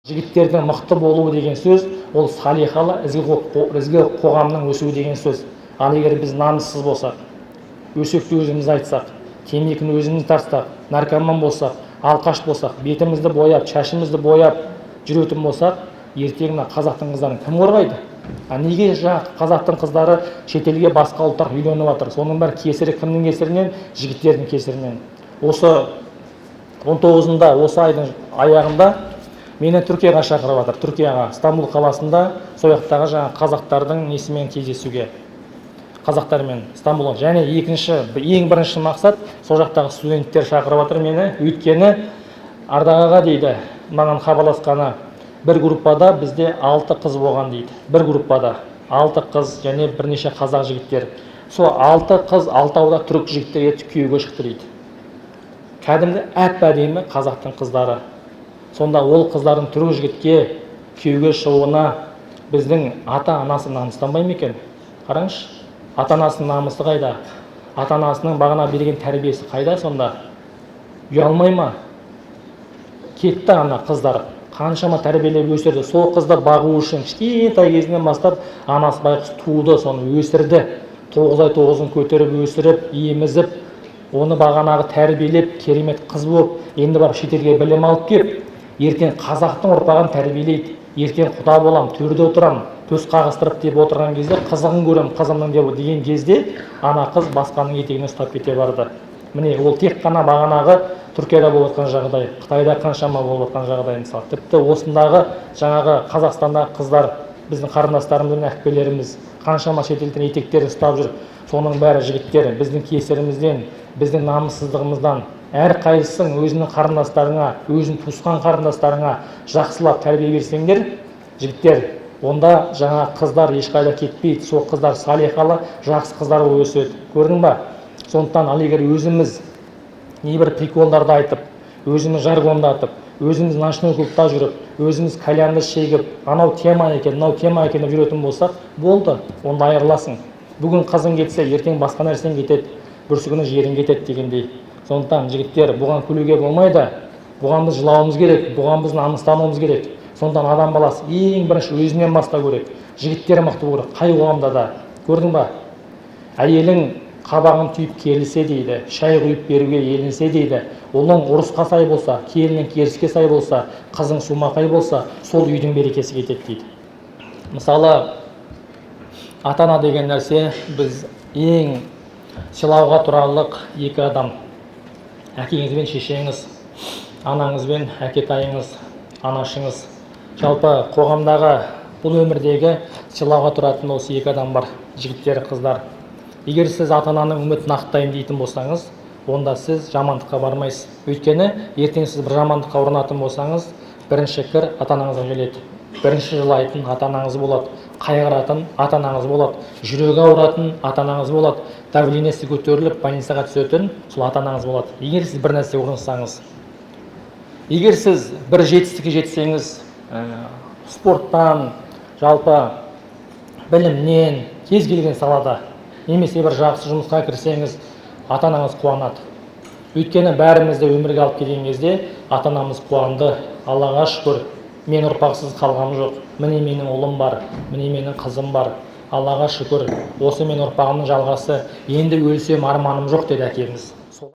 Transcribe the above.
Жігіттердің мықты болуы деген сөз, ол салиқалы, ізгі қоғамның өсуі деген сөз. Ал егер біз намыссыз болсақ, өсекті өзіміз айтсақ, темекіні өзіміз тартсақ, наркоман болсақ, алқаш болсақ, бетімізді бояп, шашымызды бояп жүретін болсақ, ертең қазақтың қыздарын кім қорғайды? Неге қазақтың қыздары шетелге басқа ұлттар үйленіп жатыр? Соның бәрі кесірі кімнің кесірінен? Жігіттердің кесірінен. Осы 19-ында, осы айдың аяғында мені Түркияға шақырып жатыр. Түркияға, Стамбул қаласында сол жақтағы қазақтардың несімен кездесуге. Қазақтармен Стамбулға. Және ең бірінші мақсат сол жақтағы студенттер шақырып жатыр мені. Өйткені Ардағаға дейді, маған хабарласқаны, бір группада бізде 6 қыз болған дейді. Бір группада 6 қыз және бірнеше қазақ жігіттер. Сол 6 қыз 6-ауда түрік жігіттерге күйеуге шықты дейді. Кәдімгі әп-әдемі қазақтың қыздары. Сонда ол қыздардың түрік жігітке күйеуге шығуына біздің ата-анасы намыстанбай ма екен? Қараңызшы, ата-анасының намысы қайда? Ата-анасының бағана берген тәрбиесі қайда сонда? Ұялмай ма? Кетті ана қыздар. Қаншама тәрбиелеп өсірді. Сол қызды бағу үшін кішкентай кезінен бастап анасы байқұс туды, соны өсірді. 9 ай 9-ын көтеріп өсіріп, емізіп, оны бағанағы тәрбиелеп, керемет қыз болып, енді барып шетелге білім алып кеп, ертең қазақтың ұрпағын тәрбиелейді. Ертең құда болам, төрде отырам, төс қағыстырып деп отырған кезде, қызығын көрем, қызымның деген кезде, ана қыз басқаның етегіне ұстап кете барды. Міне, ол тек қана бағанағы Түркияда болып жатқан жағдай, Қытайда қаншама болып жатқан жағдай мысалы. Тіпті осындағы жаңағы Қазақстандағы қыздар, біздің қарындастарымыз, әпкелеріміз қаншама шетелден етектерін ұстап жүр. Соның бәрі жігіттер біздің кесірімізден, біздің намыссыздығымыздан. Әрқайсың өзінің қарындастарыңа, өзінің туысқан қарындастарыңа жақсылап тәрбие берсеңдер, жігіттер, онда жаңа қыздар ешқайда кетпейді. Сол қыздар салиқалы, жақсы қыздар болып өседі. Көрдің ба? Сондықтан ал егер өзіміз небір приколдарды айтып, өзіміз жаргондатып, өзіміз ночной клубта жүріп, өзіміз кальянды шегіп, анау тема екен, мынау тема екен деп жүретін болсақ, болды, онда айырыласың. Бүгін қызың кетсе, ертең басқа нәрсең кетеді, бүрсігүні жерің кетеді дегендей. Сондықтан жігіттер, бұған күлуге болмайды, бұған біз жылауымыз керек, бұған біз намыстануымыз керек. Сондықтан адам баласы ең бірінші өзінен бастау керек. Жігіттер мықты болу керек, қай қоғамда да. Көрдің ба? Әйелің қабағын түйіп келісе дейді, шай құйып беруге елінсе дейді, ұлың ұрысқа сай болса, келінің керіске сай болса, қызың сумақай болса, сол үйдің берекесі кетеді дейді. Мысалы, ата-ана деген нәрсе біз ең сыйлауға тұрарлық екі адам. Әкеңіз бен шешеңіз, анаңыз бен әкетайыңыз, анашыңыз. Жалпы қоғамдағы бұл өмірдегі сыйлауға тұратын осы екі адам бар, жігіттер, қыздар. Егер сіз ата-ананың үмітін ақтайын дейтін болсаңыз, онда сіз жамандыққа бармайсыз. Өйткені ертең сіз бір жамандыққа ұрынатын болсаңыз, бірінші кір ата-анаңызға келеді. Бірінші жылайтын ата-анаңыз болады, қайғыратын ата-анаңыз болады, жүрегі ауыратын ата-анаңыз болады, давлениесі көтеріліп, больницаға түсетін сол ата-анаңыз болады. Егер сіз бір нәрсе ұрынсаңыз, егер сіз бір жетістікке жетсеңіз, спорттан, жалпы білімнен, кез келген салада, немесе бір жақсы жұмысқа кірсеңіз, ата-анаңыз қуанады. Өйткені бәрімізді өмірге алып келген кезде ата-анамыз қуанды. Аллаға шүкір, мен ұрпақсыз қалғам жоқ. Міне менің ұлым бар, міне менің қызым бар. Аллаға шүкір, осы мен ұрпағымның жалғасы. Енді өлсем арманым жоқ деді әкеміз.